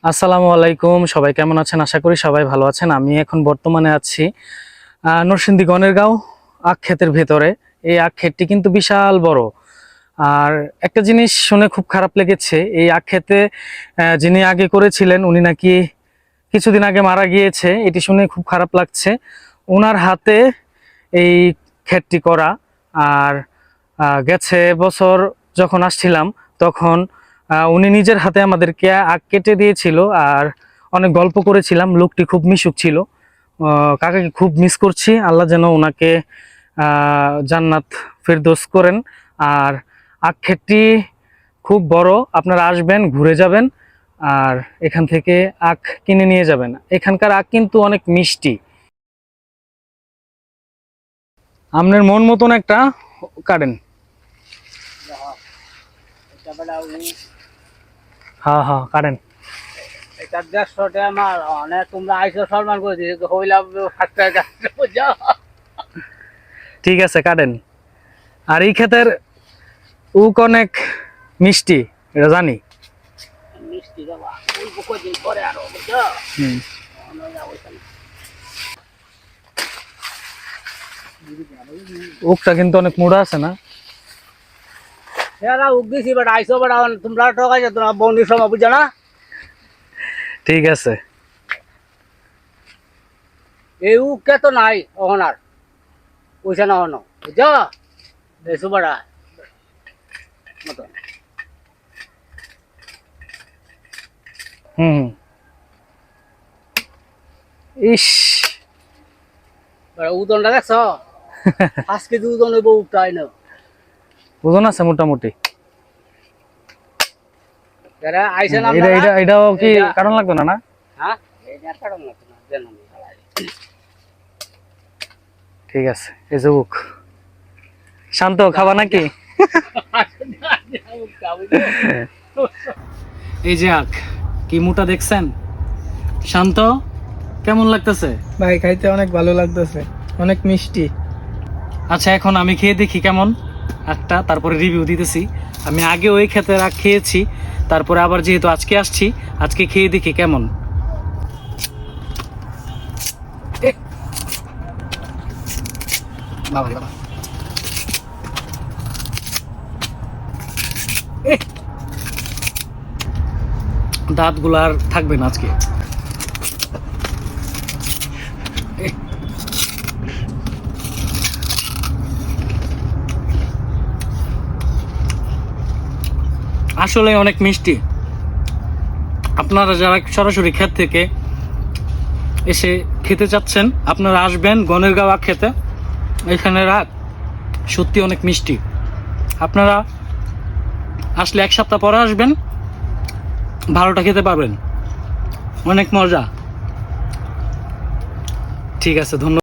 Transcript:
আসসালামু আলাইকুম, সবাই কেমন আছেন? আশা করি সবাই ভালো আছেন। আমি এখন বর্তমানে আছি নরসিংদী গনেরগাঁও আখ ক্ষেতের ভেতরে। এই আখ ক্ষেতটি কিন্তু বিশাল বড়। আর একটা জিনিস শুনে খুব খারাপ লেগেছে, এই আখ ক্ষেতে যিনি আগে করেছিলেন উনি নাকি কিছুদিন আগে মারা গিয়েছে। এটি শুনে খুব খারাপ লাগছে। ওনার হাতে এই ক্ষেতটি করা। আর গেছে বছর যখন আসছিলাম তখন উনি নিজের হাতে আমাদেরকে আখ কেটে দিয়েছিল আর অনেক গল্প করেছিলাম। লোকটি খুব মিশুক ছিল। কাকাকে খুব মিস করছি। আল্লাহ যেন ওনাকে জান্নাত ফেরদৌস করেন। আর আখ ক্ষেতটি খুব বড়, আপনারা আসবেন, ঘুরে যাবেন আর এখান থেকে আখ কিনে নিয়ে যাবেন। এখানকার আখ কিন্তু অনেক মিষ্টি। আপনার মন মতন একটা কাটেন। হ্যাঁ হ্যাঁ, কাটেন। ঠিক আছে, কাটেন। আর এই ক্ষেতের উক অনেক মিষ্টি, এটা জানি। উকটা কিন্তু অনেক মোড়া আছে না? ঠিক আছে। এই উকে তো নাই অহনার পয়সা না হনো বুঝছ এসো বড়া মতো হুম। ইস, উদনটা দেখছ 5 কেজি উদন হইব উকটা আইন ওজন আছে মোটামুটি। যারা আইসেন এটা আপনারা এটা এটাও কি কারণ লাগবে না? না, হ্যাঁ এইটা কারণ লাগবে না জানেন ঠিক আছে। এই যে উক শান্ত, খাবা নাকি? এই যে আখ কি মোটা দেখছেন? শান্ত, কেমন লাগতেছে? ভাই খাইতে অনেক ভালো লাগতেছে, অনেক মিষ্টি। আচ্ছা, এখন আমি খেয়ে দেখি কেমন আখটা, তারপরে রিভিউ দিতেছি। আমি আগে ওই ক্ষেতের আখ খেয়েছি, তারপরে আবার যেহেতু আজকে আসছি, আজকে খেয়ে দেখি কেমন। বাবা বাবা, দাঁতগুলো আর থাকবে না আজকে। আসলে অনেক মিষ্টি। আপনারা যারা সরাসরি ক্ষেত থেকে এসে খেতে চাচ্ছেন, আপনারা আসবেন গনেরগাঁও আখ খেতে। এখানে আখ সত্যি অনেক মিষ্টি। আপনারা আসলে 1 সপ্তাহ পরে আসবেন, ভালোটা খেতে পারবেন। অনেক মজা। ঠিক আছে, ধন্যবাদ।